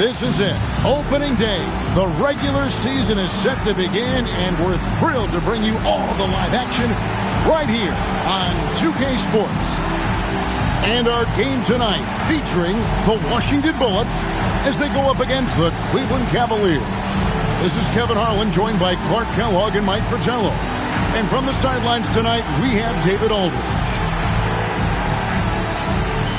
This is it. Opening day. The regular season is set to begin, and we're thrilled to bring you all the live action right here on 2K Sports. And our game tonight featuring the Washington Bullets as they go up against the Cleveland Cavaliers. This is Kevin Harlan, joined by Clark Kellogg and Mike Fratello. And from the sidelines tonight, we have David Aldridge.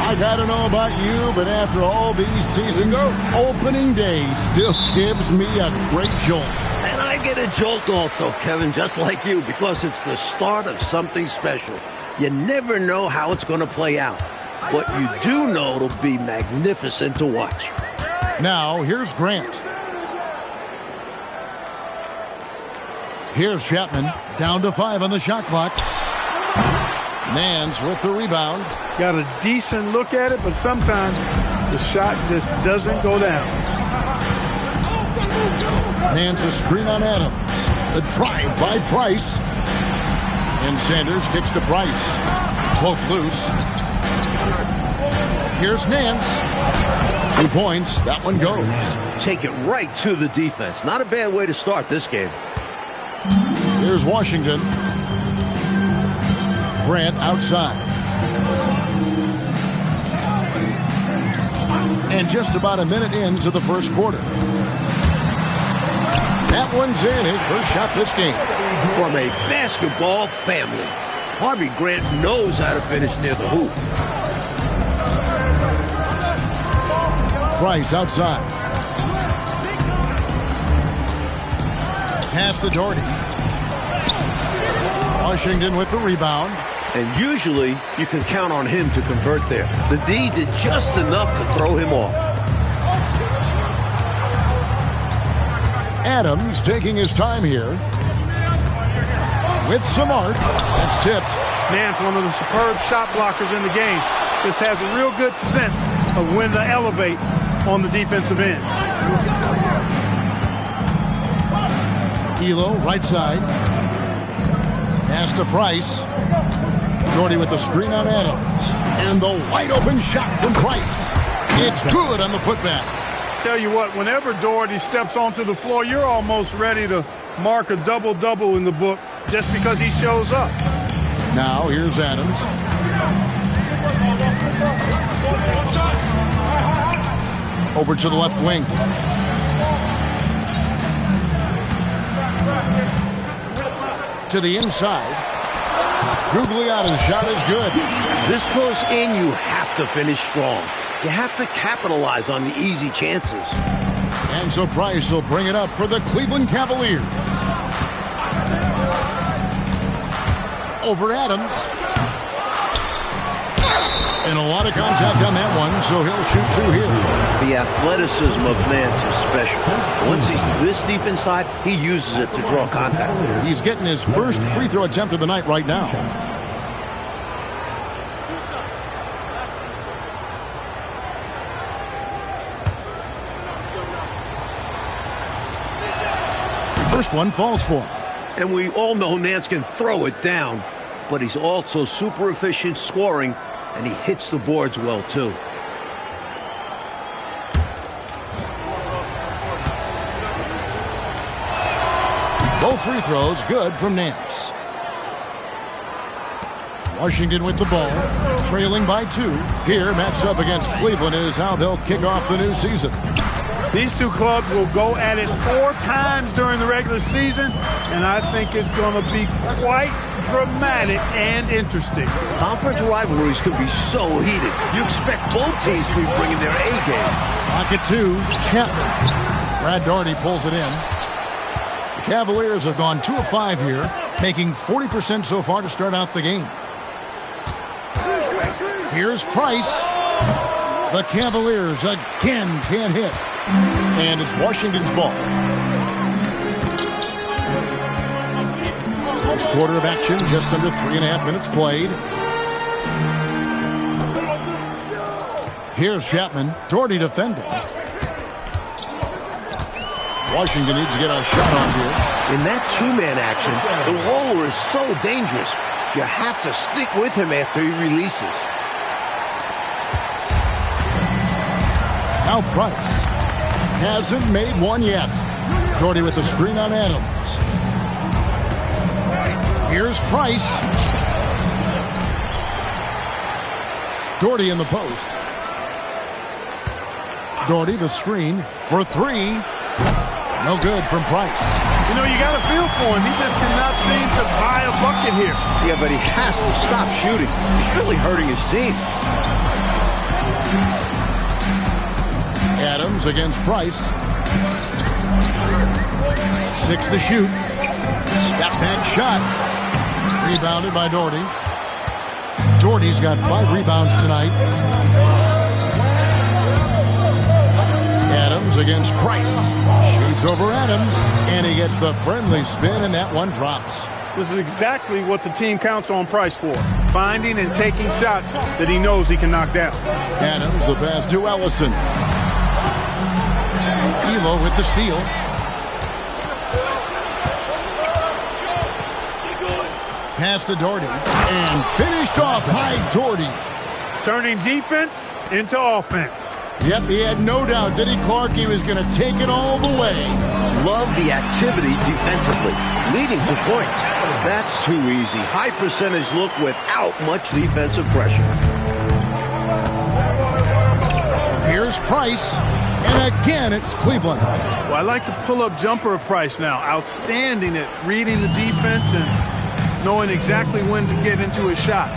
I gotta know about you, but after all these seasons, opening day still gives me a great jolt. And I get a jolt also, Kevin, just like you, because it's the start of something special. You never know how it's going to play out, but you do know it'll be magnificent to watch. Now, here's Grant. Here's Chapman, down to 5 on the shot clock. Nance with the rebound. Got a decent look at it, but sometimes the shot just doesn't go down. Nance a screen on Adams. The drive by Price. And Sanders kicks to Price. Poke loose. Here's Nance. 2 points. That one goes. Take it right to the defense. Not a bad way to start this game. Here's Washington. Grant outside. And just about a minute into the first quarter. That one's in, his first shot this game. From a basketball family, Harvey Grant knows how to finish near the hoop. Price outside. Pass to Doherty. Washington with the rebound. And usually, you can count on him to convert there. The D did just enough to throw him off. Adams taking his time here. With some art. That's tipped. Nance, one of the superb shot blockers in the game. Just has a real good sense of when to elevate on the defensive end. Elo, right side. Pass to Price. Doherty with the screen on Adams. And the wide open shot from Price. It's good on the putback. Tell you what, whenever Doherty steps onto the floor, you're almost ready to mark a double-double in the book just because he shows up. Now here's Adams. Over to the left wing. To the inside. Gugliotta's shot is good. This close in, you have to finish strong. You have to capitalize on the easy chances. And so Price will bring it up for the Cleveland Cavaliers. Over Adams. And a lot of contact on that one, so he'll shoot 2 here. The athleticism of Nance is special. Once he's this deep inside, he uses it to draw contact. He's getting his first free throw attempt of the night right now. First one falls for him. And we all know Nance can throw it down, but he's also super efficient scoring, and he hits the boards well, too. Both free throws good from Nance. Washington with the ball, trailing by 2. Here, matched up against Cleveland, is how they'll kick off the new season. These two clubs will go at it 4 times during the regular season, and I think it's going to be quite dramatic and interesting. Conference rivalries can be so heated. You expect both teams to be bringing their A game. Pocket 2, Chapman. Brad Doherty pulls it in. The Cavaliers have gone 2 of 5 here, making 40% so far to start out the game. Here's Price. The Cavaliers again can't hit. And it's Washington's ball. First quarter of action, just under 3.5 minutes played. Here's Chapman. Doherty defending. Washington needs to get a shot on here. In that 2-man action, the roller is so dangerous. You have to stick with him after he releases. Now Price. hasn't made one yet. Doherty with the screen on Adams. Here's Price. Doherty in the post. Doherty the screen for three. No good from Price. You know, you got a feel for him. He just cannot seem to buy a bucket here. Yeah, but he has to stop shooting. He's really hurting his team. Adams against Price. 6 to shoot. Step back shot. Rebounded by Doherty. Doherty's got 5 rebounds tonight. Adams against Price. Shoots over Adams, and he gets the friendly spin, and that one drops. This is exactly what the team counts on Price for. Finding and taking shots that he knows he can knock down. Adams, the pass to Ellison. Elo with the steal. Pass to Doherty, and finished off by Doherty. Turning defense into offense. Yep, he had no doubt, did he, Clark? He was going to take it all the way. Love the activity defensively, leading to points. That's too easy. High percentage look without much defensive pressure. Here's Price, and again it's Cleveland. Well, I like the pull-up jumper of Price now. Outstanding at reading the defense and knowing exactly when to get into his shot.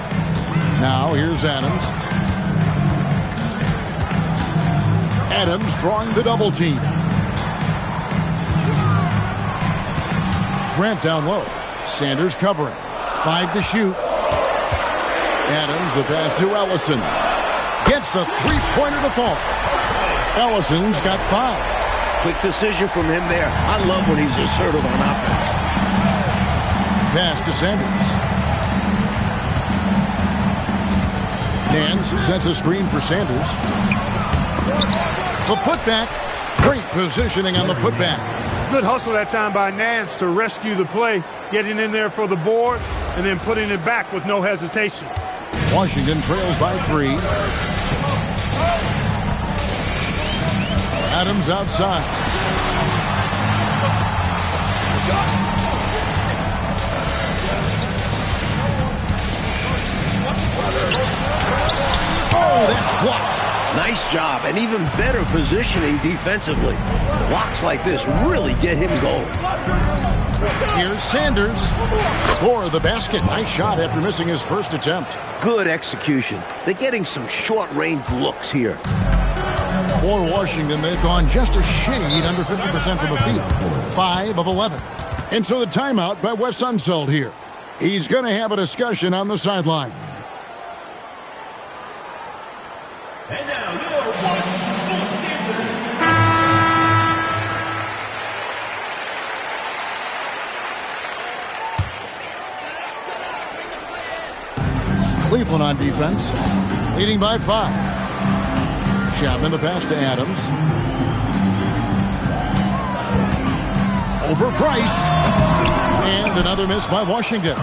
Now here's Adams. Adams drawing the double team. Grant down low. Sanders covering. 5 to shoot. Adams the pass to Ellison. Gets the three-pointer to fall. Ellison's got 5. Quick decision from him there. I love when he's assertive on offense. Pass to Sanders. Nance sets a screen for Sanders. The putback. Great positioning on the putback. Good hustle that time by Nance to rescue the play, getting in there for the board, and then putting it back with no hesitation. Washington trails by 3. Adams outside. Oh, that's blocked. Nice job, and even better positioning defensively. Blocks like this really get him going. Here's Sanders. Score the basket. Nice shot after missing his first attempt. Good execution. They're getting some short-range looks here. For Washington, they've gone just a shade under 50% from the field. 5 of 11. And so the timeout by Wes Unseld here. He's going to have a discussion on the sideline. And now your one. Cleveland on defense, leading by 5. Chapman the pass to Adams. Over Price. And another miss by Washington.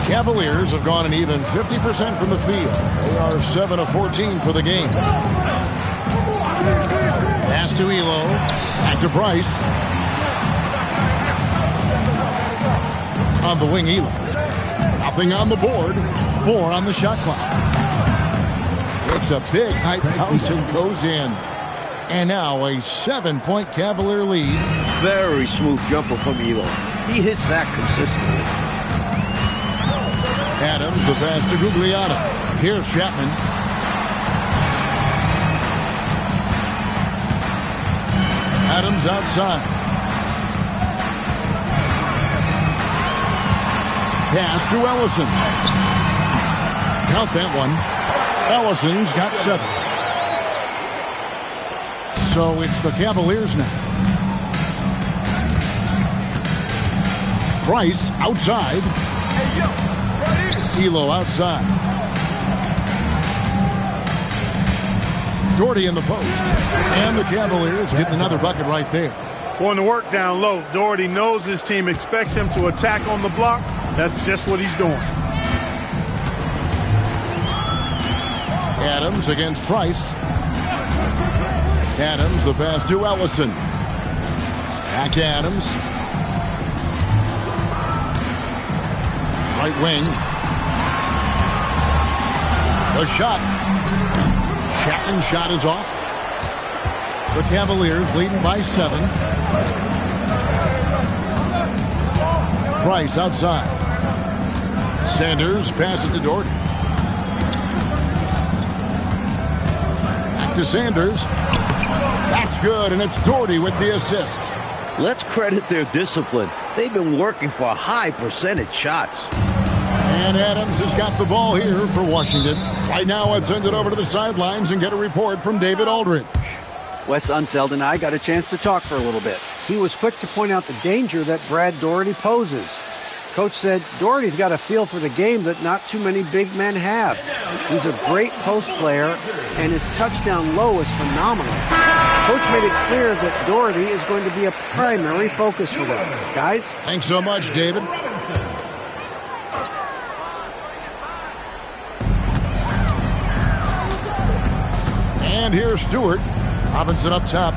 Cavaliers have gone an even 50% from the field. They are 7 of 14 for the game. Pass to Elo. Back to Price. On the wing, Elo. Nothing on the board. 4 on the shot clock. It's a big high bounce and goes in. And now a 7-point Cavalier lead. Very smooth jumper from Elo. He hits that consistently. Adams the pass to Gugliotta. Here's Chapman. Adams outside. Pass to Ellison. Count that one. Ellison's got 7. So it's the Cavaliers now. Price outside. Elo outside. Doherty in the post. And the Cavaliers getting another bucket right there. Going to work down low. Doherty knows his team expects him to attack on the block. That's just what he's doing. Adams against Price. Adams, the pass to Ellison. Back to Adams. Right wing. The shot. Chapman's shot is off. The Cavaliers leading by 7. Price outside. Sanders passes to Doherty. Back to Sanders. That's good, and it's Doherty with the assist. Let's credit their discipline. They've been working for high percentage shots. And Adams has got the ball here for Washington. Right now, let's send it over to the sidelines and get a report from David Aldridge. Wes Unseld and I got a chance to talk for a little bit. He was quick to point out the danger that Brad Doherty poses. Coach said Doherty's got a feel for the game that not too many big men have. He's a great post player, and his touchdown low is phenomenal. Coach made it clear that Doherty is going to be a primary focus for them. Guys? Thanks so much, David. And here's Stewart. Robinson up top.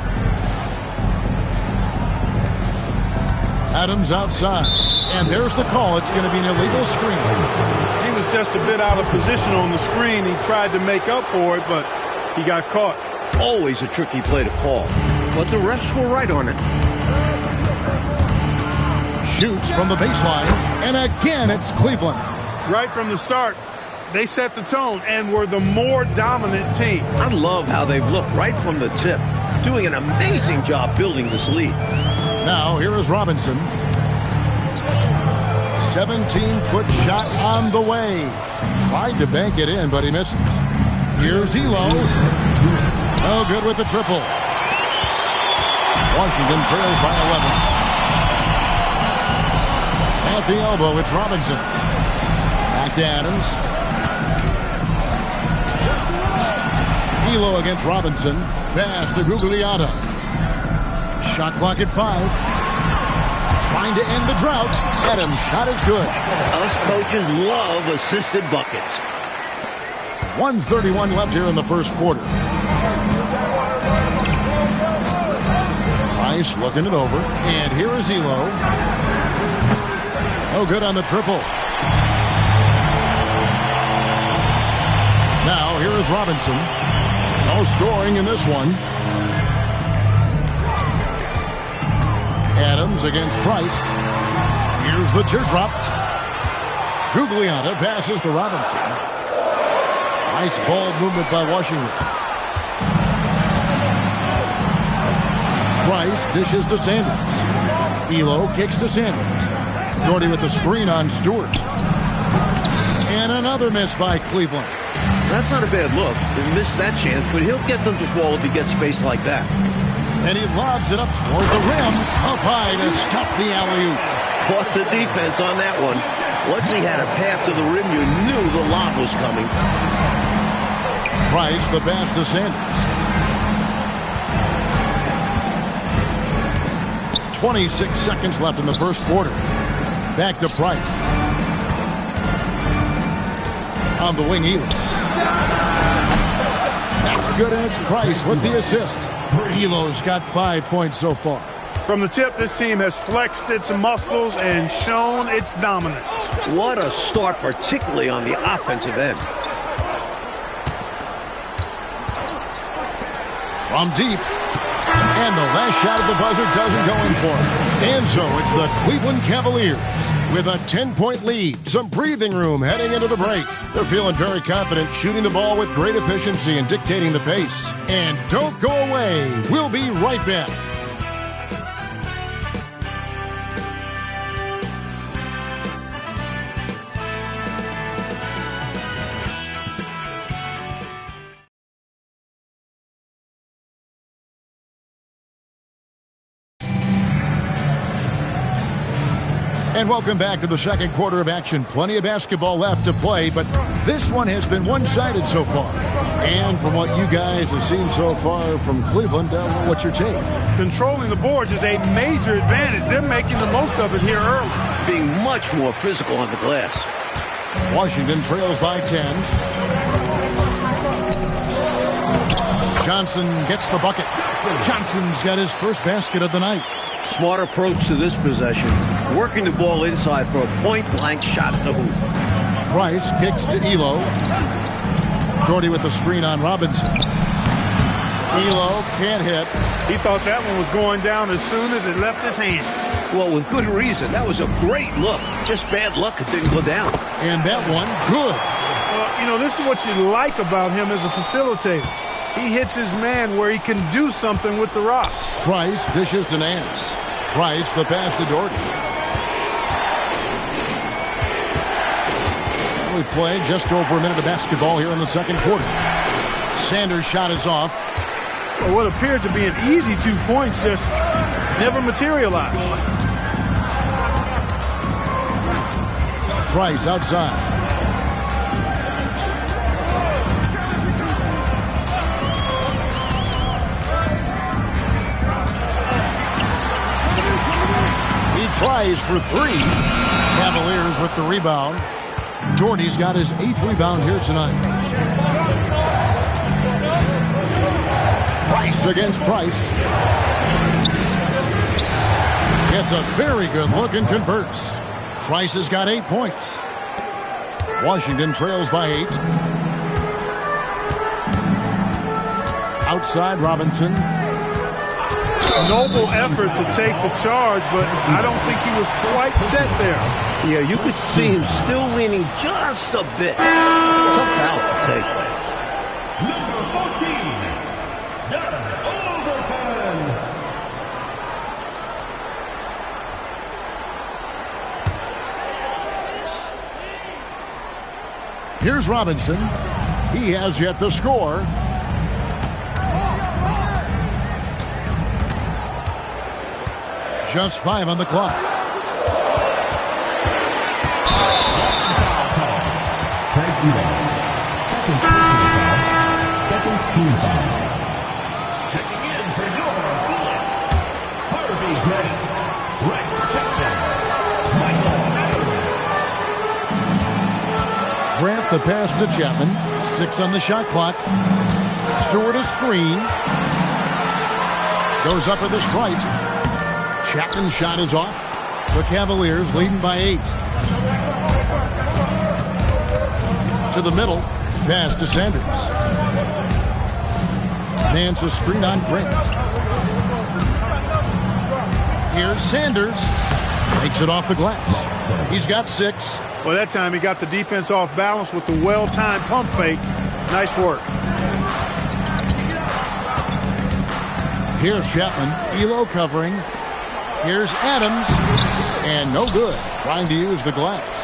Adams outside. And there's the call. It's going to be an illegal screen. He was just a bit out of position on the screen. He tried to make up for it, but he got caught. Always a tricky play to call, but the refs were right on it. Shoots from the baseline, and again it's Cleveland. Right from the start, they set the tone and were the more dominant team. I love how they've looked right from the tip, doing an amazing job building this lead. Now here is Robinson. 17-foot shot on the way. Tried to bank it in, but he misses. Here's Elo. No good with the triple. Washington trails by 11. At the elbow, it's Robinson. Back to Adams. Elo against Robinson. Pass to Gugliotta. Shot clock at 5. Trying to end the drought. Adams' shot is good. Us coaches love assisted buckets. 1:31 left here in the first quarter. Price looking it over. And here is Elo. No good on the triple. Now here is Robinson. No scoring in this one. Adams against Price. Here's the teardrop. Gugliotta passes to Robinson. Nice ball movement by Washington. Price dishes to Sanders. Elo kicks to Sanders. Doherty with the screen on Stewart. And another miss by Cleveland. That's not a bad look. He missed that chance, but he'll get them to fall if he gets space like that. And he lobs it up toward the rim. Up high to stop the alley-oop. Caught the defense on that one. Once he had a path to the rim, you knew the lob was coming. Price, the pass to Sanders. 26 seconds left in the first quarter. Back to Price. On the wing, Elo. That's good, and it's Price with the assist. Elo's got 5 points so far. From the tip, this team has flexed its muscles and shown its dominance. What a start, particularly on the offensive end. From deep. And the last shot of the buzzer doesn't go in for him. And so it's the Cleveland Cavaliers with a 10-point lead. Some breathing room heading into the break. They're feeling very confident, shooting the ball with great efficiency and dictating the pace. And don't go away. We'll be right back. And welcome back to the second quarter of action. Plenty of basketball left to play, but this one has been one-sided so far. And from what you guys have seen so far from Cleveland, what's your take? Controlling the boards is a major advantage. They're making the most of it here early. Being much more physical on the glass. Washington trails by 10. Johnson gets the bucket. Johnson's got his first basket of the night. Smart approach to this possession. Working the ball inside for a point-blank shot to hoop. Price kicks to Elo. Doherty with the screen on Robinson. Elo can't hit. He thought that one was going down as soon as it left his hand. Well, with good reason. That was a great look. Just bad luck it didn't go down. And that one, good. Well, you know, this is what you like about him as a facilitator. He hits his man where he can do something with the rock. Price dishes to Nance. Price the pass to Doherty. We played just over a minute of basketball here in the second quarter. Sanders' shot is off. Well, what appeared to be an easy 2 points just never materialized. Price outside. He tries for three. Cavaliers with the rebound. Doherty's got his 8th rebound here tonight. Price against Price. Gets a very good look and converts. Price has got 8 points. Washington trails by 8. Outside Robinson. Noble effort to take the charge, but I don't think he was quite set there. Yeah, you could see him still leaning just a bit. Tough foul to take. Number 14, Darren Overton. Here's Robinson. He has yet to score. Just 5 on the clock. Second team foul. Checking in for your Bullets. Harvey Grant. Rex Chapman. Michael Adams. Grant the pass to Chapman. 6 on the shot clock. Stewart a screen. Goes up with a stripe. Chapman's shot is off. The Cavaliers leading by 8. To the middle. Pass to Sanders. Nance a screen on Grant. Here's Sanders. Takes it off the glass. He's got 6. Well, that time he got the defense off balance with the well-timed pump fake. Nice work. Here's Chapman. Elo covering. Here's Adams. And no good. Trying to use the glass.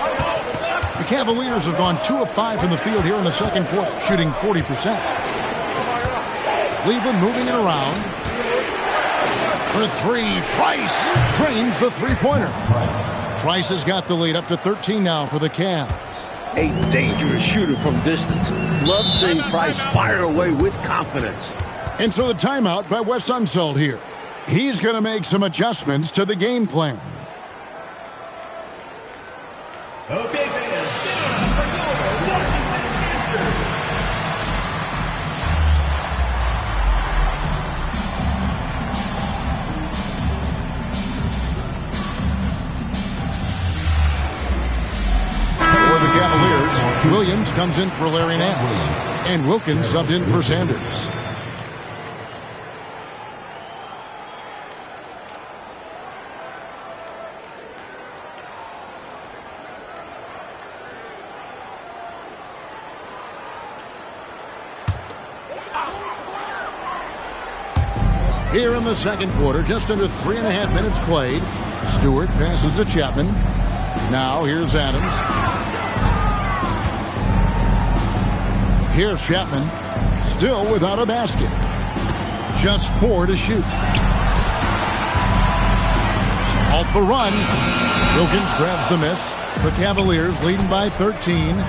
The Cavaliers have gone 2 of 5 from the field here in the second quarter, shooting 40%. Cleveland moving it around. For 3, Price drains the three-pointer. Price has got the lead up to 13 now for the Cavs. A dangerous shooter from distance. Love seeing Price fire away with confidence. And so the timeout by Wes Unseld here. He's going to make some adjustments to the game plan. Okay, fans, get on for your Washington Monsters. For the Cavaliers, Williams comes in for Larry Nance. And Wilkins subbed in for Sanders. Here in the second quarter, just under 3.5 minutes played. Stewart passes to Chapman. Now here's Adams. Here's Chapman. Still without a basket. Just 4 to shoot. To halt the run. Wilkins grabs the miss. The Cavaliers leading by 13.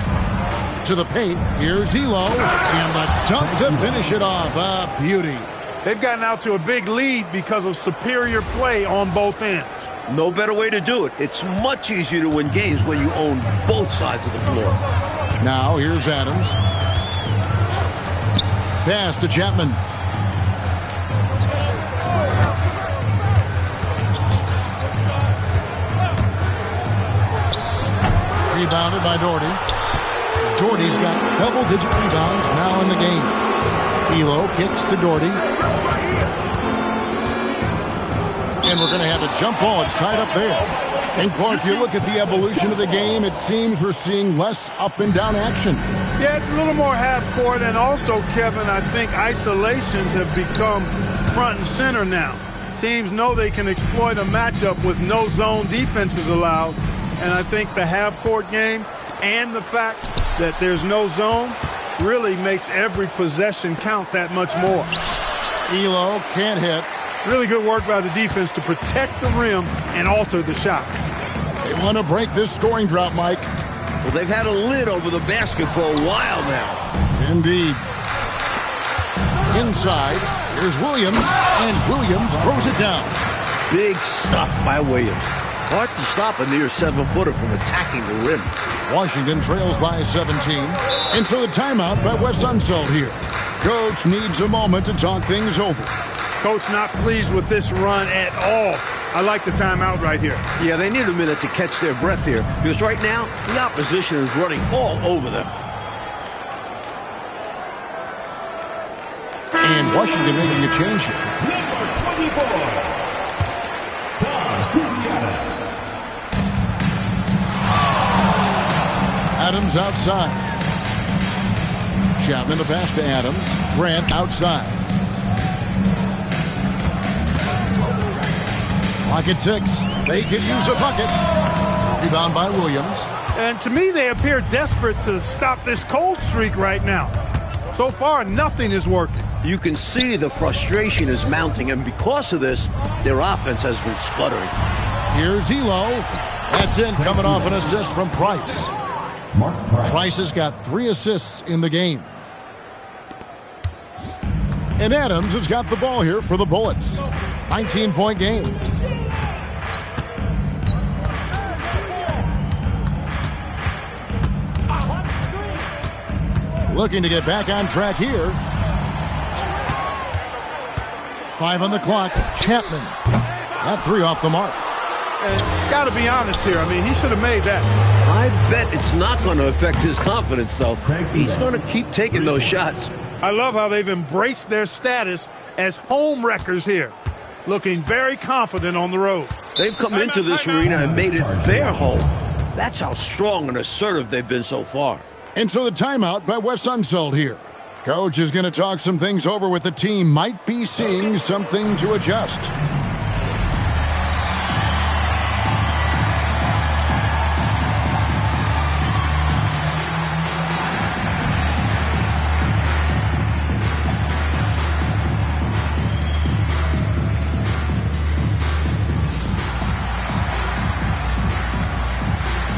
To the paint. Here's Elo. And the dunk to finish it off. A beauty. They've gotten out to a big lead because of superior play on both ends. No better way to do it. It's much easier to win games when you own both sides of the floor. Now here's Adams. Pass to Chapman. Rebounded by Doherty. Doherty's got double-digit rebounds now in the game. Elo kicks to Doherty. And we're going to have a jump ball. It's tied up there. And Clark, you look at the evolution of the game, it seems we're seeing less up and down action. Yeah, it's a little more half court, and also, Kevin, I think isolations have become front and center now. Teams know they can exploit a matchup with no zone defenses allowed, and I think the half court game and the fact that there's no zone really makes every possession count that much more. Elo can't hit. Really good work by the defense to protect the rim and alter the shot. They want to break this scoring drought, Mike. Well, they've had a lid over the basket for a while now. Indeed. Inside, here's Williams, and Williams throws it down. Big stuff by Williams. Hard to stop a near 7-footer from attacking the rim. Washington trails by 17. And so the timeout by Wes Unseld here. Coach needs a moment to talk things over. Coach not pleased with this run at all. I like the timeout right here. Yeah, they need a minute to catch their breath here, because right now, the opposition is running all over them. And Washington making a change here. Number 24. Adams outside. Chapman the pass to Adams. Grant outside. Clock at 6. They could use a bucket. Rebound by Williams. And to me, they appear desperate to stop this cold streak right now. So far, nothing is working. You can see the frustration is mounting, and because of this, their offense has been sputtering. Here's Elo. That's in, coming off an assist from Price. Price has got 3 assists in the game. And Adams has got the ball here for the Bullets. 19-point game. Looking to get back on track here. 5 on the clock. Chapman. That 3 off the mark. Got to be honest here. I mean, he should have made that. I bet it's not going to affect his confidence, though. He's going to keep taking those shots. I love how they've embraced their status as home wreckers here. Looking very confident on the road. They've come into this arena and made it their home. That's how strong and assertive they've been so far. And so the timeout by Wes Unseld here. Coach is going to talk some things over with the team. Might be seeing something to adjust.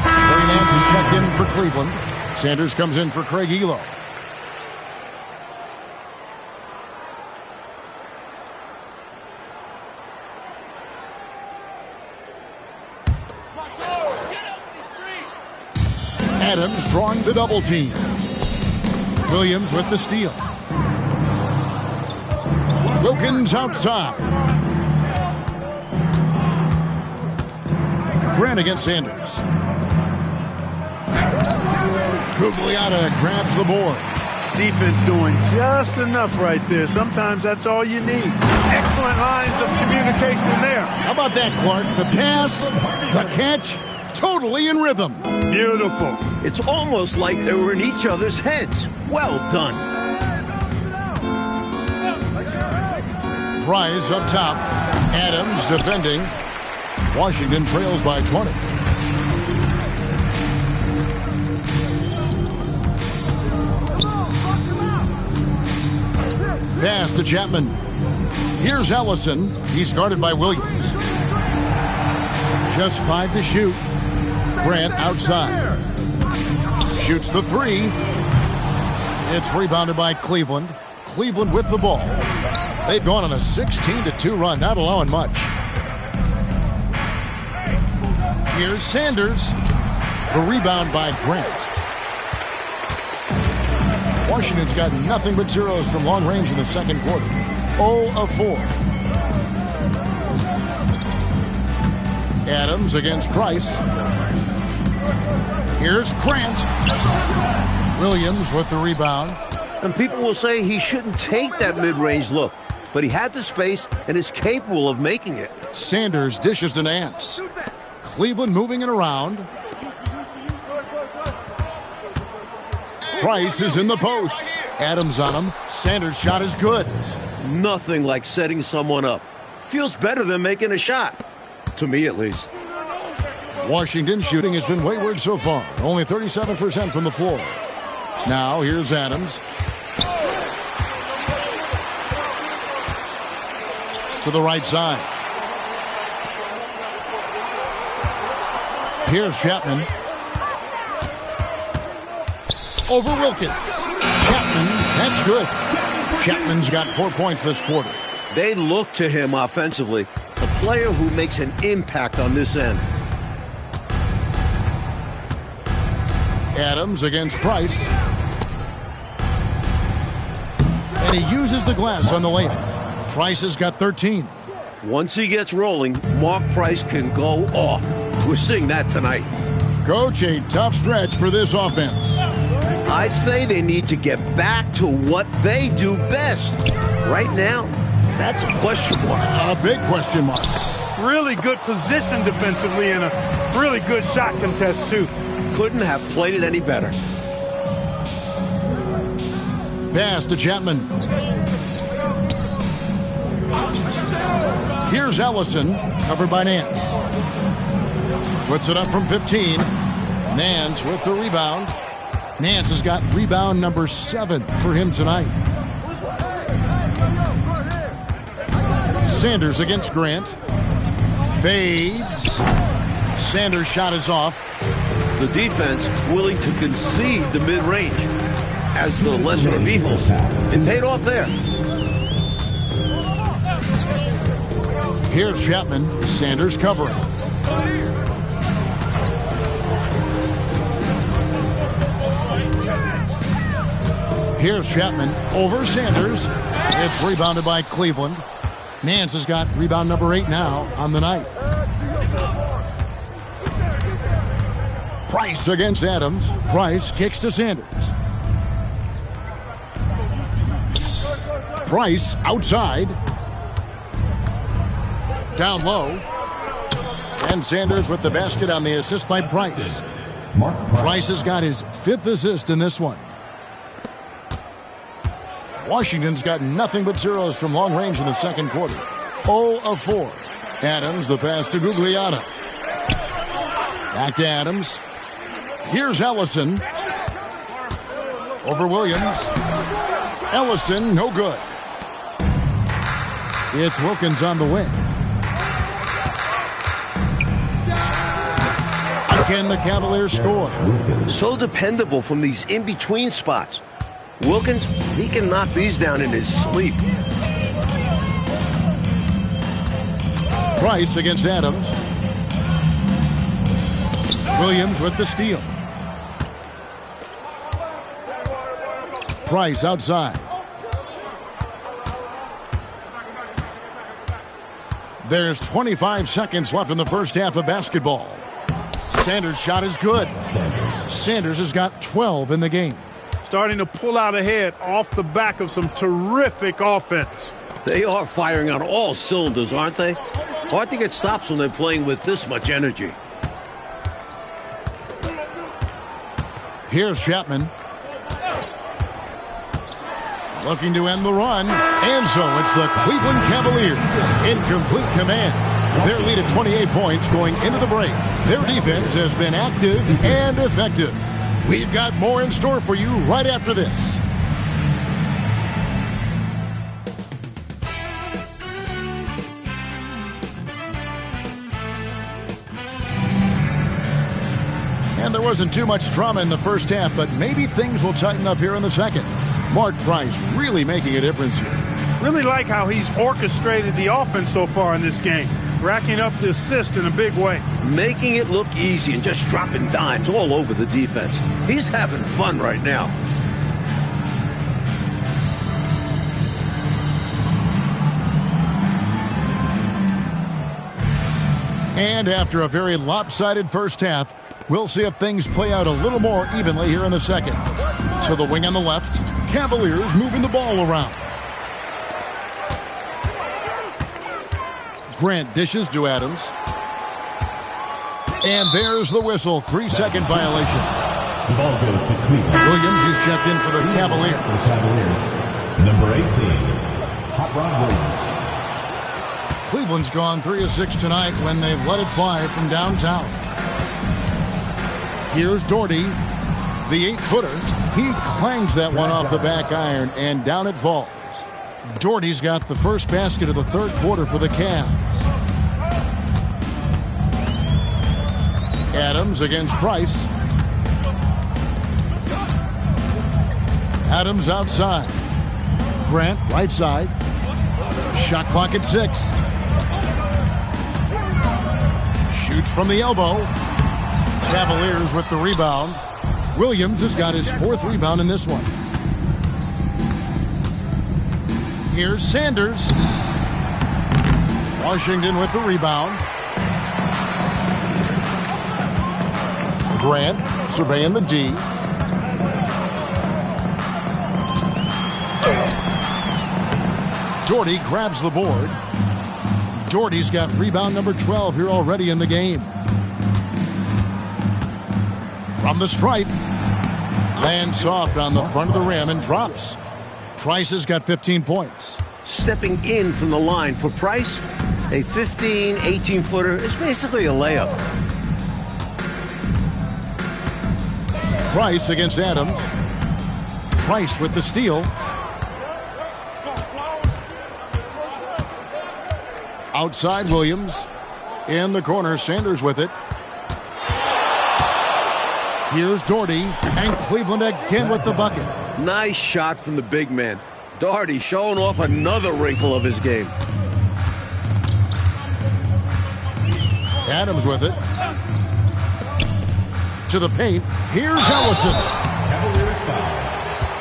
Terry Nance is checked in for Cleveland. Sanders comes in for Craig Elo. Adams drawing the double team. Williams with the steal. Wilkins outside. Grant against Sanders. Gugliotta grabs the board. Defense doing just enough right there. Sometimes that's all you need. Excellent lines of communication there. How about that, Clark? The pass, the catch, totally in rhythm. Beautiful. It's almost like they were in each other's heads. Well done. Price up top. Adams defending. Washington trails by 20. Pass to Chapman. Here's Ellison. He's guarded by Williams. Just 5 to shoot. Grant outside. Shoots the 3. It's rebounded by Cleveland. Cleveland with the ball. They've gone on a 16-2 run, not allowing much. Here's Sanders. The rebound by Grant. Washington's got nothing but zeros from long range in the second quarter. 0 of 4. Adams against Price. Here's Grant. Williams with the rebound. And people will say he shouldn't take that mid-range look, but he had the space and is capable of making it. Sanders dishes to Nance. Cleveland moving it around. Price is in the post. Adams on him. Sanders' shot is good. Nothing like setting someone up. Feels better than making a shot. To me, at least. Washington shooting has been wayward so far. Only 37% from the floor. Now here's Adams. To the right side. Here's Chapman. Over Wilkins. Chapman, that's good. Chapman's got 4 points this quarter. They look to him offensively. A player who makes an impact on this end. Adams against Price. And he uses the glass on the layup. Price has got 13. Once he gets rolling, Mark Price can go off. We're seeing that tonight. Coach, a tough stretch for this offense. I'd say they need to get back to what they do best. Right now, that's a question mark. A big question mark. Really good position defensively and a really good shot contest, too. Couldn't have played it any better. Pass to Chapman. Here's Ellison, covered by Nance. Puts it up from 15. Nance with the rebound. Nance has got rebound number 7 for him tonight. Sanders against Grant. Fades. Sanders' shot is off. The defense willing to concede the mid-range as the lesser of evils. It paid off there. Here's Chapman. Sanders covering. Here's Chapman over Sanders. It's rebounded by Cleveland. Nance has got rebound number 8 now on the night. Price against Adams. Price kicks to Sanders. Price outside. Down low. And Sanders with the basket on the assist by Price. Price has got his 5th assist in this one. Washington's got nothing but zeros from long range in the second quarter. 0 of 4. Adams, the pass to Gugliotta. Back to Adams. Here's Ellison. Over Williams. Ellison, no good. It's Wilkins on the wing. Again, the Cavaliers score. So dependable from these in-between spots. Wilkins, he can knock these down in his sleep. Price against Adams. Williams with the steal. Price outside. There's 25 seconds left in the first half of basketball. Sanders' shot is good. Sanders has got 12 in the game. Starting to pull out ahead off the back of some terrific offense. They are firing on all cylinders, aren't they? Hard to get stops when they're playing with this much energy. Here's Chapman. Looking to end the run. And so it's the Cleveland Cavaliers in complete command. Their lead at 28 points going into the break. Their defense has been active and effective. We've got more in store for you right after this. And there wasn't too much drama in the first half, but maybe things will tighten up here in the second. Mark Price really making a difference here. Really like how he's orchestrated the offense so far in this game, racking up the assist in a big way. Making it look easy and just dropping dimes all over the defense. He's having fun right now. And after a very lopsided first half, We'll see if things play out a little more evenly here in the second. To the wing on the left. Cavaliers moving the ball around. Grant dishes to Adams. And there's the whistle. 3-second violation. The ball goes to Cleveland. Williams is checked in for the Cavaliers. For the Cavaliers. Number 18, Hot Rod Williams. Cleveland's gone 3 of 6 tonight when they've let it fly from downtown. Here's Doherty, the 8-footer. He clangs that one off the back iron, and down it falls. Doherty's got the first basket of the third quarter for the Cavs. Adams against Price. Adams outside. Grant right side. Shot clock at 6. Shoots from the elbow. Cavaliers with the rebound. Williams has got his 4th rebound in this one. Here's Sanders. Washington with the rebound. Grant surveying the D. Doherty grabs the board. Doherty's got rebound number 12 here already in the game. From the stripe. Lands soft on the front of the rim and drops. Price has got 15 points. Stepping in from the line for Price, a 15, 18-footer is basically a layup. Price against Adams. Price with the steal. Outside Williams. In the corner, Sanders with it. Here's Doherty, and Cleveland again with the bucket. Nice shot from the big man. Doherty showing off another wrinkle of his game. Adams with it. To the paint. Here's Ellison. Cavaliers foul.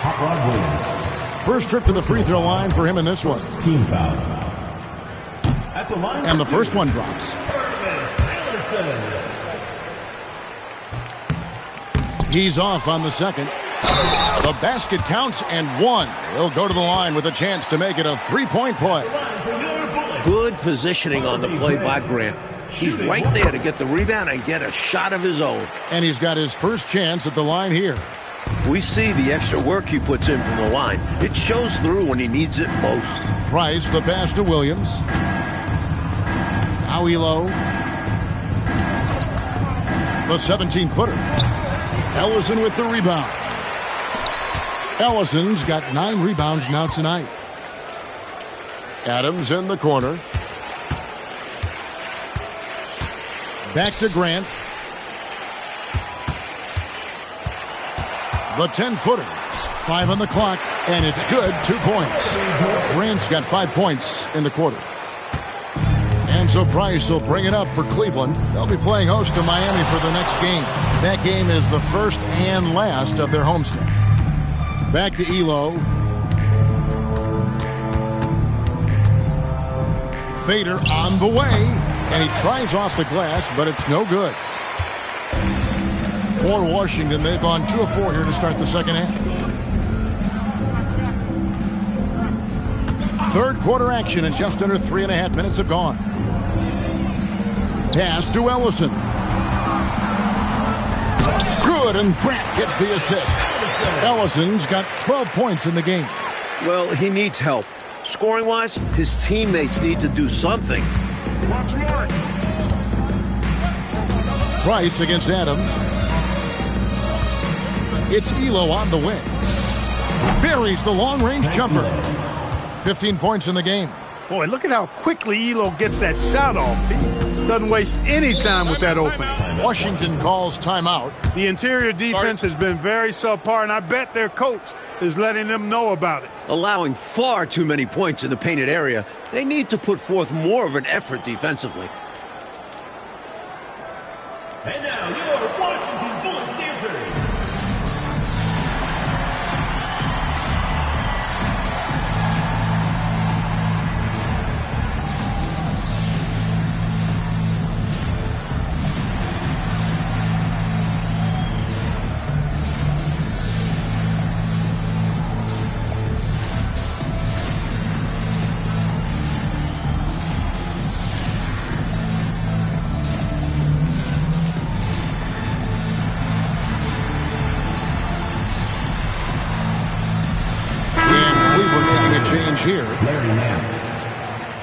Hot Rod Williams. First trip to the free throw line for him in this one. Team foul. At the line. And the first one drops. He's off on the second. The basket counts and 1. He'll go to the line with a chance to make it a 3-point play. Good positioning on the play by Grant. He's right there to get the rebound and get a shot of his own. And he's got his first chance at the line here. We see the extra work he puts in from the line. It shows through when he needs it most. Price, the pass to Williams. Now Elo. The 17-footer. Ellison with the rebound. Ellison's got 9 rebounds now tonight. Adams in the corner. Back to Grant. The 10-footer. 5 on the clock, and it's good. 2 points. Grant's got 5 points in the quarter. And so Price will bring it up for Cleveland. They'll be playing host to Miami for the next game. That game is the first and last of their homestand. Back to Elo. Fader on the way. And he tries off the glass, but it's no good. For Washington, they've gone 2 of 4 here to start the second half. Third quarter action, and just under 3.5 minutes have gone. Pass to Ellison. Good, and Grant gets the assist. Ellison's got 12 points in the game. Well, he needs help. Scoring-wise, his teammates need to do something. Price against Adams. It's Elo on the wing. Buries the long-range jumper. 15 points in the game. Boy, look at how quickly Elo gets that shot off. He doesn't waste any time with that opening. Washington calls timeout. The interior defense has been very subpar, and I bet their coach is letting them know about it. Allowing far too many points in the painted area, they need to put forth more of an effort defensively. And now your Washington Bullets dancers. challenge here. Larry Nance,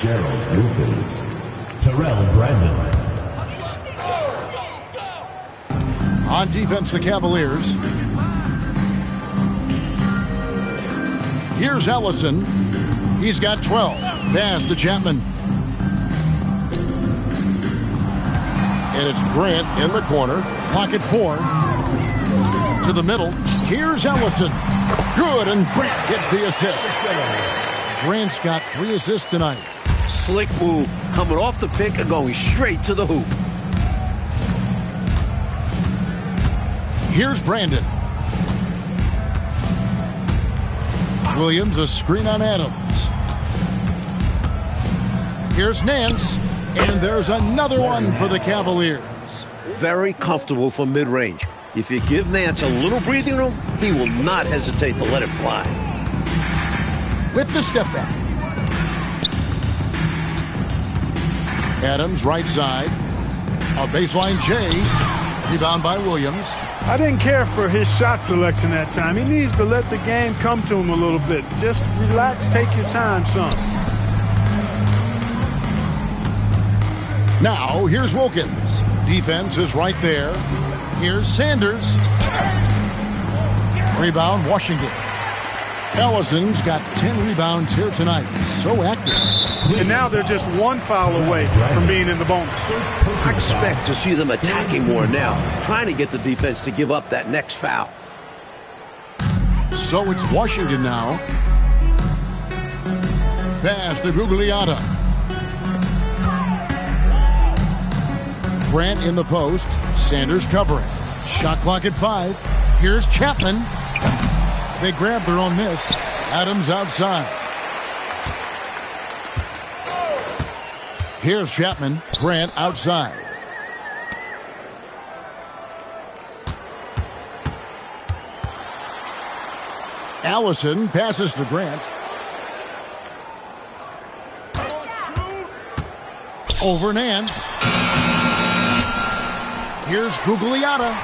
Gerald Wilkins, Terrell Brandon. On defense, the Cavaliers. Here's Ellison. He's got 12. Pass to Chapman. And it's Grant in the corner. Clock at 4. To the middle. Here's Ellison. Good, and Grant gets the assist. Grant's got 3 assists tonight. Slick move, coming off the pick and going straight to the hoop. Here's Brandon. Williams, a screen on Adams. Here's Nance, and there's another one for the Cavaliers. Very comfortable from mid-range. If you give Nance a little breathing room, he will not hesitate to let it fly. With the step back. Adams, right side. A baseline J. Rebound by Williams. I didn't care for his shot selection that time. He needs to let the game come to him a little bit. Just relax, take your time, son. Now, here's Wilkins. Defense is right there. Here's Sanders. Rebound, Washington. Ellison's got 10 rebounds here tonight. So active. And now they're just one foul away from being in the bonus. I expect to see them attacking more now, trying to get the defense to give up that next foul. So it's Washington now. Pass to Gugliotta. Grant in the post. Sanders covering. Shot clock at 5. Here's Chapman. They grab their own miss. Adams outside. Here's Chapman. Grant outside. Allison passes to Grant. Over Nance. Here's Gugliotta.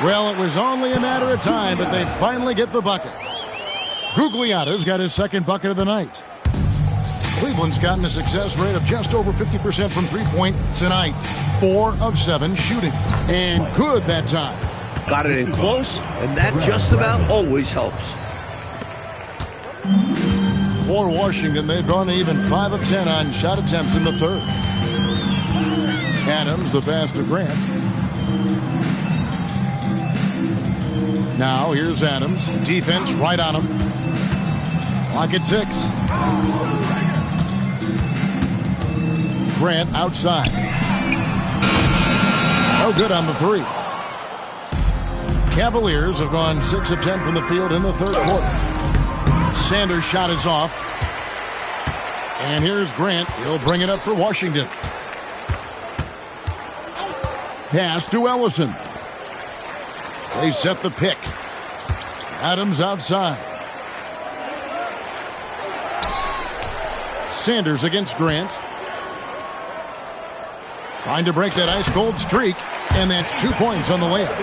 Well, it was only a matter of time, but they finally get the bucket. Gugliotta's got his second bucket of the night. Cleveland's gotten a success rate of just over 50% from three-point tonight. 4 of 7 shooting. And good that time. Got it in close, and that just about always helps. For Washington, they've gone even 5 of 10 on shot attempts in the third. Adams, the pass to Grant. Now, here's Adams. Defense right on him. Clock at 6. Grant outside. No good on the 3. Cavaliers have gone 6 of 10 from the field in the third quarter. Sanders' shot is off. And here's Grant. He'll bring it up for Washington. Pass to Ellison. They set the pick. Adams outside. Sanders against Grant. Trying to break that ice-cold streak. And that's 2 points on the layup.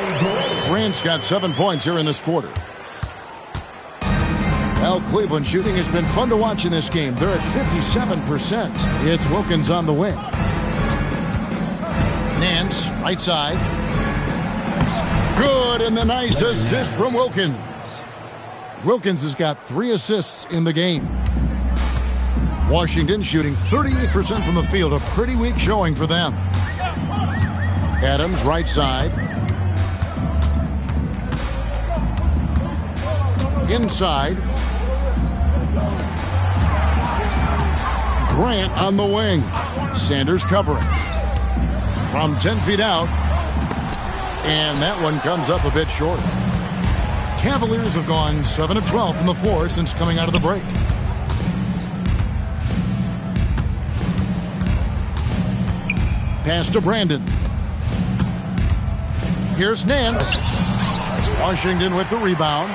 Grant's got 7 points here in this quarter. Well, Cleveland shooting has been fun to watch in this game. They're at 57%. It's Wilkins on the wing. Nance, right side. Good, and the nice assist from Wilkins. Wilkins has got 3 assists in the game. Washington shooting 38% from the field. A pretty weak showing for them. Adams, right side. Inside. Grant on the wing. Sanders covering. From 10 feet out. And that one comes up a bit short. Cavaliers have gone 7 of 12 from the floor since coming out of the break. Pass to Brandon. Here's Nance. Washington with the rebound.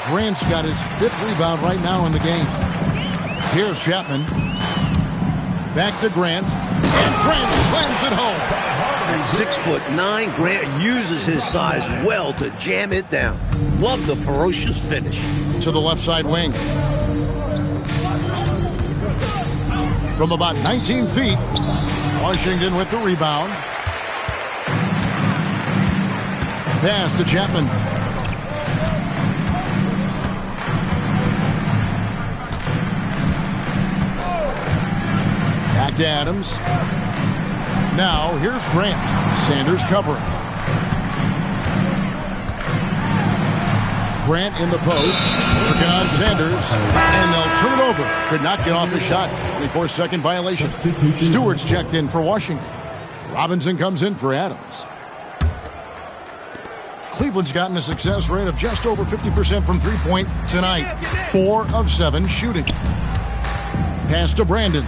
Grant's got his 5th rebound right now in the game. Here's Chapman. Back to Grant. And Grant slams it home. At 6'9", Grant uses his size well to jam it down. Love the ferocious finish. To the left side wing. from about 19 feet. Washington with the rebound. Pass to Chapman. Back to Adams. Now here's Grant. Sanders covering. Grant in the post. Working on Sanders. And they'll turn it over. Could not get off the shot. 24-second violation. Stewart's checked in for Washington. Robinson comes in for Adams. Cleveland's gotten a success rate of just over 50% from three-point tonight. 4 of 7 shooting. Pass to Brandon.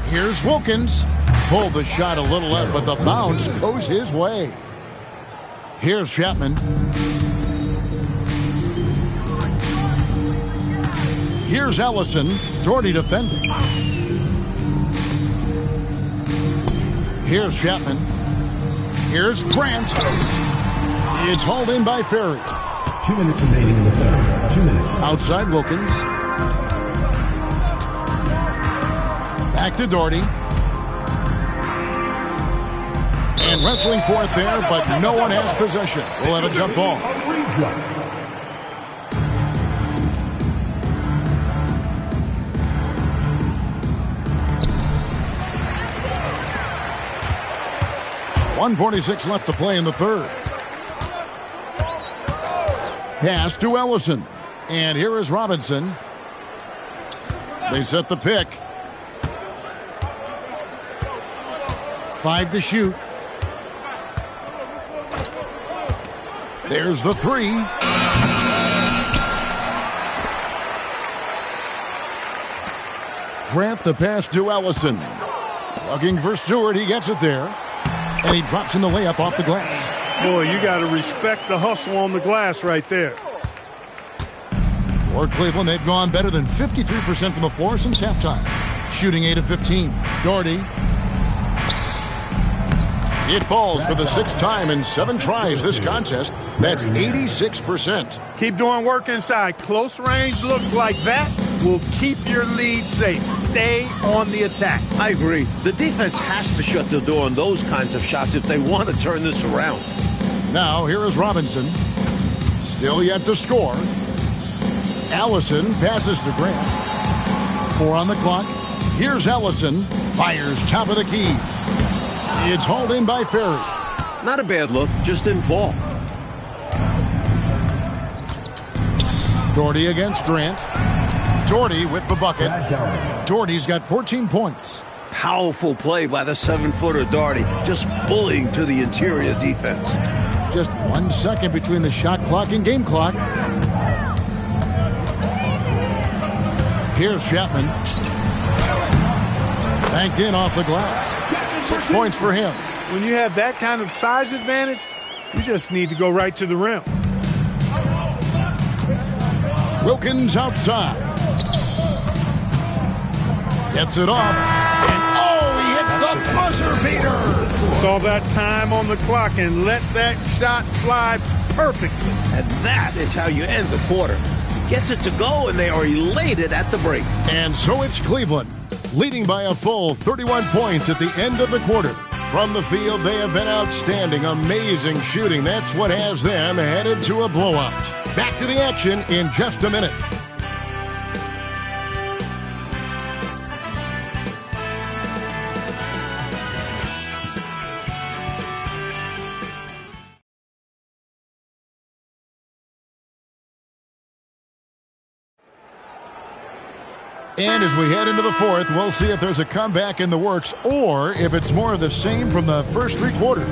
Here's Wilkins. Pulled the shot a little left, but the bounce goes his way. Here's Chapman. Here's Ellison. Doherty defending. Here's Chapman. Here's Grant. It's hauled in by Ferry. 2 minutes remaining in the third. 2 minutes. Outside Wilkins. Back to Doherty. And wrestling for it there, but no one has possession. We'll have a jump ball. .146 left to play in the third. Pass to Ellison. And here is Robinson. They set the pick. 5 to shoot. There's the 3. Grant the pass to Ellison. Looking for Stewart. He gets it there. And he drops in the layup off the glass. Boy, you got to respect the hustle on the glass right there. For Cleveland, they've gone better than 53% from the floor since halftime. Shooting 8 of 15. Doherty. It falls for the 6th time in 7 tries this contest. That's 86%. Keep doing work inside. Close range looks like that will keep your lead safe. Stay on the attack. I agree. The defense has to shut the door on those kinds of shots if they want to turn this around. Now here is Robinson. Still yet to score. Allison passes to Grant. 4 on the clock. Here's Ellison. Fires top of the key. It's hauled in by Ferry. Not a bad look, just didn't fall. Doherty against Grant. Doherty with the bucket. Doherty's got 14 points. Powerful play by the 7-footer Doherty, just bullying to the interior defense. Just 1 second between the shot clock and game clock. Here's Chapman. Banked in off the glass. 6 points for him. When you have that kind of size advantage, you just need to go right to the rim. Wilkins outside. Gets it off. And oh, he hits the buzzer beater. Saw that time on the clock and let that shot fly perfectly. And that is how you end the quarter. Gets it to go, and they are elated at the break. And so it's Cleveland, leading by a full 31 points at the end of the quarter. From the field, they have been outstanding, amazing shooting. That's what has them headed to a blowout. Back to the action in just a minute. And as we head into the fourth, we'll see if there's a comeback in the works or if it's more of the same from the first 3 quarters.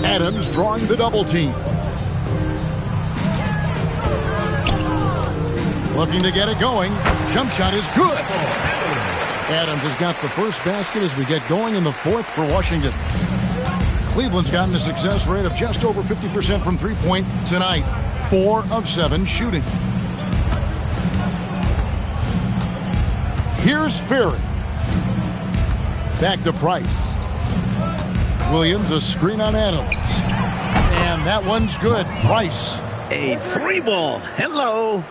Adams drawing the double team. Looking to get it going. Jump shot is good. Adams has got the first basket as we get going in the fourth for Washington. Cleveland's gotten a success rate of just over 50% from three-point tonight. 4 of 7 shooting. Here's Ferry. Back to Price. Williams, a screen on Adams. And that one's good. Price A free ball. Hello.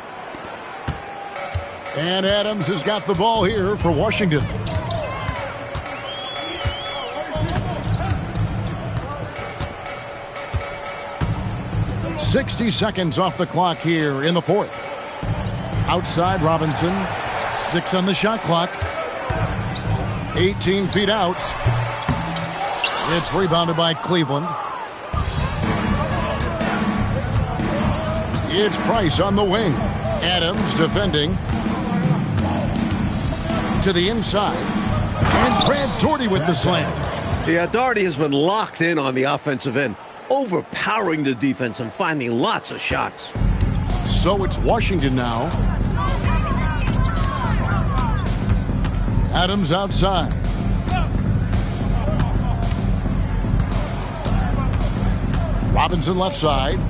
And Adams has got the ball here for Washington. "60 seconds off the clock here in the fourth. Outside Robinson. 6 on the shot clock. 18 feet out. It's rebounded by Cleveland. It's Price on the wing. Adams defending. To the inside. And Brad Daugherty with the slam. Yeah, Daugherty has been locked in on the offensive end, overpowering the defense and finding lots of shots. So it's Washington now. Adams outside. Robinson left side.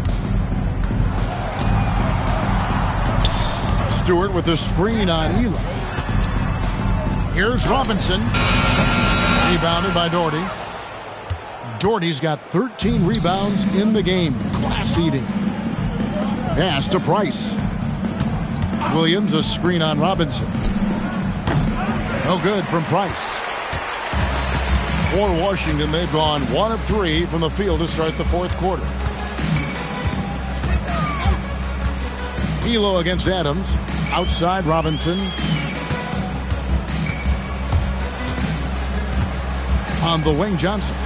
Stewart with the screen on Elo. Here's Robinson. Rebounded by Daugherty. Daugherty's got 13 rebounds in the game. Class-eating. Pass to Price. Williams, a screen on Robinson. No good from Price. For Washington, they've gone 1 of 3 from the field to start the fourth quarter. Elo against Adams. Outside Robinson. On the wing, Johnson.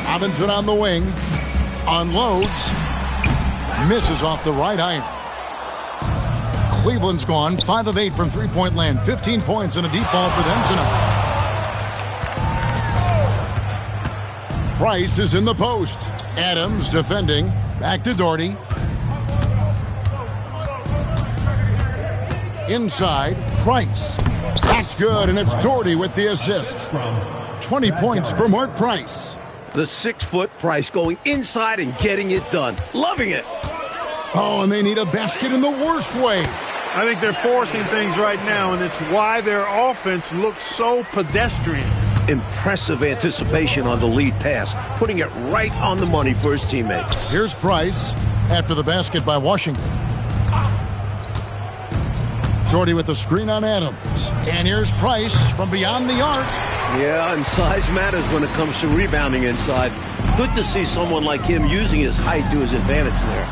Robinson on the wing. Unloads. Misses off the right iron. Cleveland's gone 5 of 8 from three-point land. 15 points and a deep ball for them tonight. Price is in the post. Adams defending. Back to Daugherty. Inside, Price. That's good, and it's Daugherty with the assist. 20 points for Mark Price. The 6-foot Price going inside and getting it done. Loving it. Oh, and they need a basket in the worst way. I think they're forcing things right now, and it's why their offense looks so pedestrian. Impressive anticipation on the lead pass, putting it right on the money for his teammates. Here's Price after the basket by Washington. Daugherty with the screen on Adams. And here's Price from beyond the arc. Yeah, and size matters when it comes to rebounding inside. Good to see someone like him using his height to his advantage there.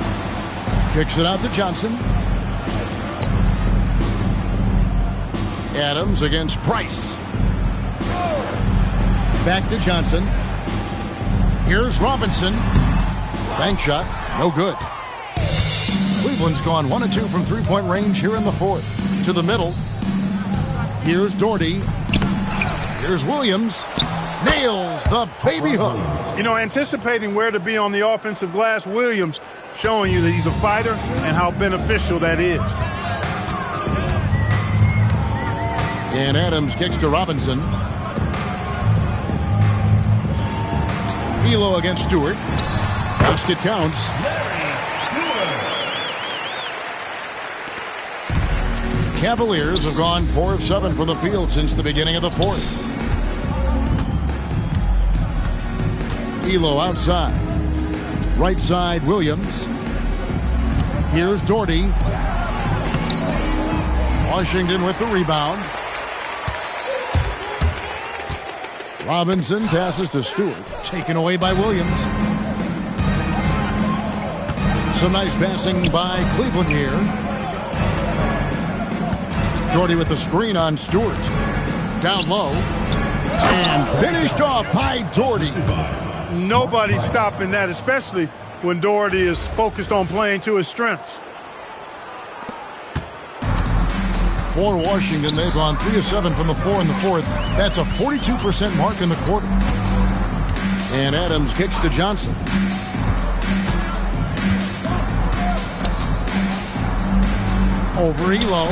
Kicks it out to Johnson. Adams against Price. Back to Johnson. Here's Robinson. Bank shot. No good. Cleveland's gone 1 of 2 from three-point range here in the fourth. To the middle. Here's Daugherty. Here's Williams. Nails the baby hook. You know, anticipating where to be on the offensive glass, Williams showing you that he's a fighter and how beneficial that is. And Adams kicks to Robinson. Elo against Stewart. Basket counts. Cavaliers have gone 4 of 7 from the field since the beginning of the fourth. Elo outside. Right side, Williams. Here's Daugherty. Washington with the rebound. Robinson passes to Stewart. Taken away by Williams. Some nice passing by Cleveland here. Daugherty with the screen on Stewart. Down low. And finished off by Daugherty. Nobody's stopping that, especially when Daugherty is focused on playing to his strengths. For Washington, they've gone 3 of 7 from the floor in the fourth. That's a 42% mark in the quarter. And Adams kicks to Johnson. Over Elo.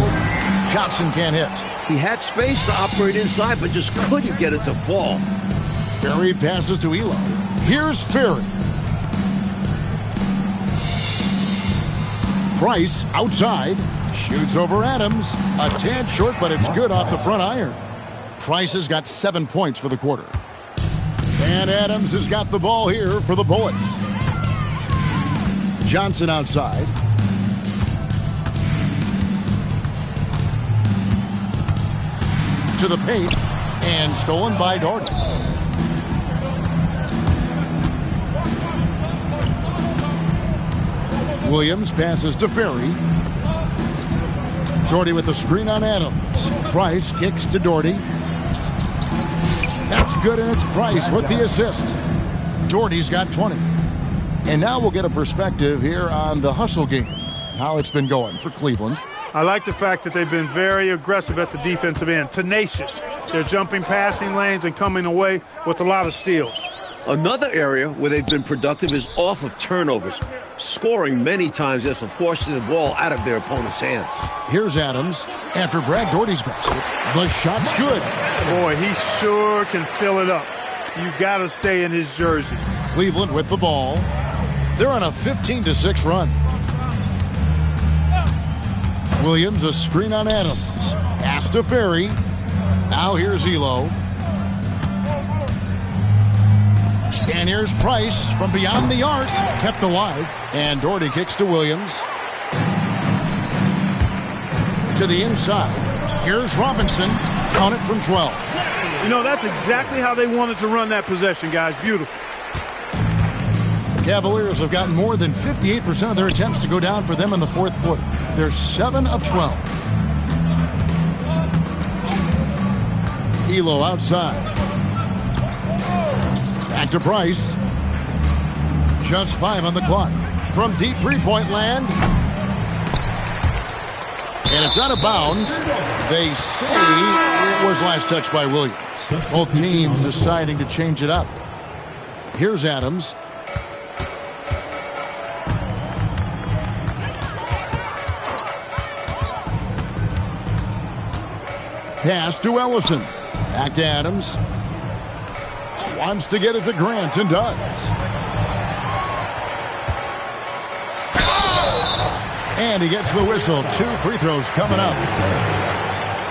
Johnson can't hit. He had space to operate inside, but just couldn't get it to fall. Ferry passes to Elo. Here's Ferry. Price outside. Shoots over Adams. A tad short, but it's good off the front iron. Price has got 7 points for the quarter. And Adams has got the ball here for the Bullets. Johnson outside. into the paint and stolen by Doherty. Williams passes to Ferry. Doherty with the screen on Adams. Price kicks to Doherty. That's good, and it's Price with the assist. Doherty's got 20. And now we'll get a perspective here on the hustle game, how it's been going for Cleveland. I like the fact that they've been very aggressive at the defensive end, tenacious. They're jumping passing lanes and coming away with a lot of steals. Another area where they've been productive is off of turnovers, scoring many times after forcing the ball out of their opponent's hands. Here's Adams after Brad Doherty's basket. The shot's good. Boy, he sure can fill it up. You got to stay in his jersey. Cleveland with the ball. They're on a 15-6 run. Williams, a screen on Adams. Pass to Ferry. Now here's Elo. And here's Price from beyond the arc. Kept alive. And Doherty kicks to Williams. To the inside. Here's Robinson. Count it from 12. You know, that's exactly how they wanted to run that possession, guys. Beautiful. Cavaliers have gotten more than 58% of their attempts to go down for them in the fourth quarter. They're 7 of 12. Elo outside. Back to Price. Just 5 on the clock. From deep three-point land. And it's out of bounds. They say it was last touched by Williams. Both teams deciding to change it up. Here's Adams. Pass to Ellison. Back to Adams. Wants to get it to Grant and does. And he gets the whistle. 2 free throws coming up.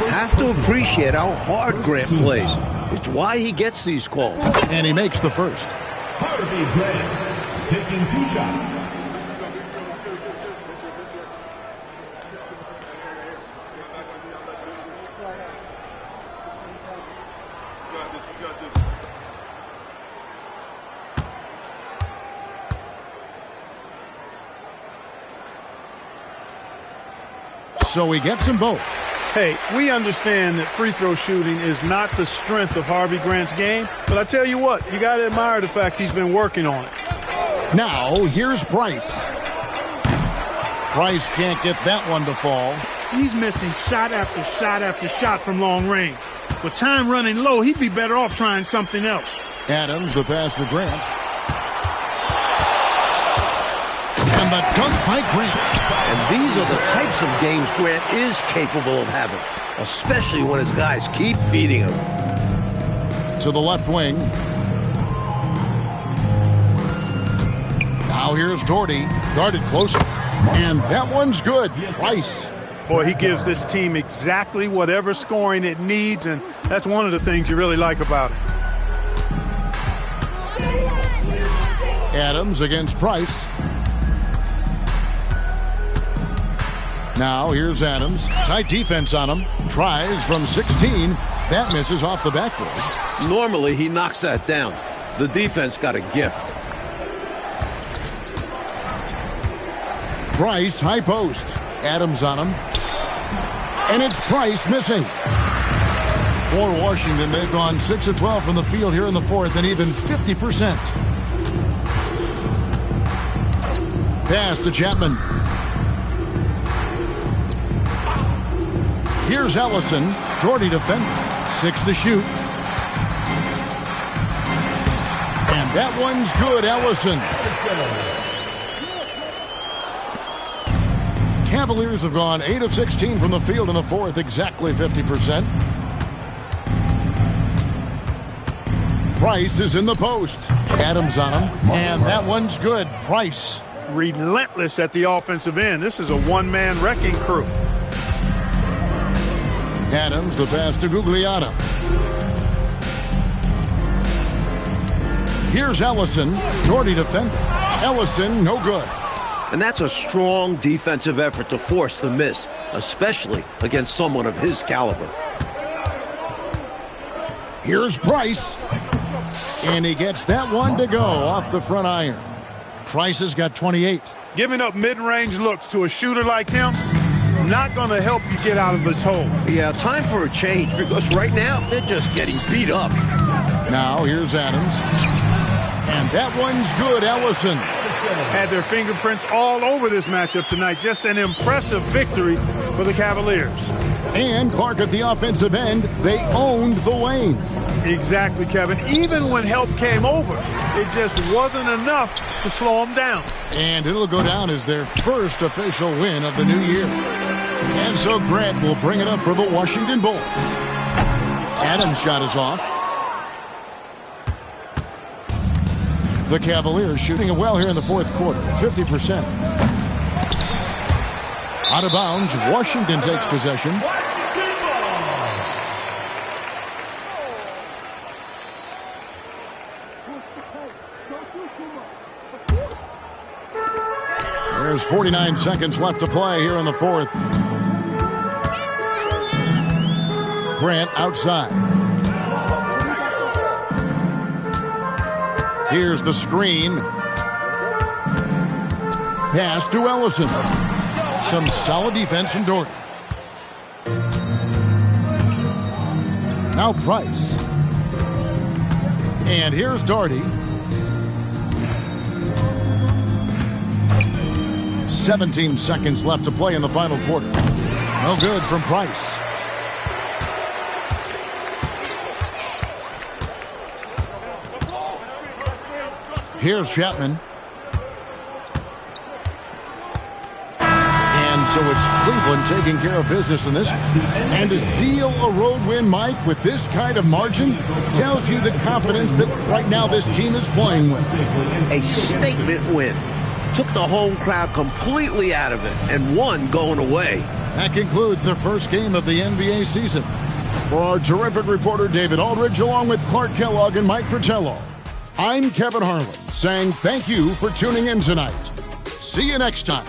Have to appreciate how hard Grant plays. It's why he gets these calls. And he makes the first. Harvey Grant taking 2 shots. So he gets them both. Hey, we understand that free throw shooting is not the strength of Harvey Grant's game, but I tell you what, you got to admire the fact he's been working on it. Now, here's Price. Price can't get that one to fall. He's missing shot after shot after shot from long range. With time running low, he'd be better off trying something else. Adams, the pass to Grant. And the dunk by Grant. And these are the types of games Grant is capable of having, especially when his guys keep feeding him. To the left wing. Now here's Doherty, guarded closer. And that one's good. Price. Boy, he gives this team exactly whatever scoring it needs, and that's one of the things you really like about it. Adams against Price. Now here's Adams. Tight defense on him. Tries from 16. That misses off the backboard. Normally, he knocks that down. The defense got a gift. Price, high post. Adams on him. And it's Price missing. For Washington, they've gone 6 of 12 from the field here in the fourth and even 50%. Pass to Chapman. Here's Ellison. Doherty defending. 6 to shoot. And that one's good, Ellison. Cavaliers have gone 8 of 16 from the field in the fourth, exactly 50%. Price is in the post. Adams on him. And that one's good. Price. Relentless at the offensive end. This is a one-man wrecking crew. Adams, the pass to Gugliotta. Here's Ellison. Doherty defending. Ellison, no good. And that's a strong defensive effort to force the miss, especially against someone of his caliber. Here's Price. And he gets that one to go off the front iron. Price has got 28. Giving up mid-range looks to a shooter like him, not going to help you get out of this hole. Yeah, time for a change because right now they're just getting beat up. Now here's Adams. And that one's good, Ellison. Had their fingerprints all over this matchup tonight. Just an impressive victory for the Cavaliers. And Clark at the offensive end, they owned the lane. Exactly, Kevin. Even when help came over, it just wasn't enough to slow them down. And it'll go down as their first official win of the new year. And so Grant will bring it up for the Washington Bulls. Adams' shot is off. The Cavaliers shooting it well here in the fourth quarter, 50%. Out of bounds, Washington takes possession. There's 49 seconds left to play here in the fourth. Grant outside. Here's the screen. Pass to Ellison. Some solid defense from Doherty. Now Price. And here's Doherty. 17 seconds left to play in the final quarter. No good from Price. Here's Chapman. And so it's Cleveland taking care of business in this. And to seal a road win, Mike, with this kind of margin, tells you the confidence that right now this team is playing with. A statement win. Took the home crowd completely out of it and won going away. That concludes the first game of the NBA season. For our terrific reporter David Aldridge, along with Clark Kellogg and Mike Fratello, I'm Kevin Harlan saying thank you for tuning in tonight. See you next time.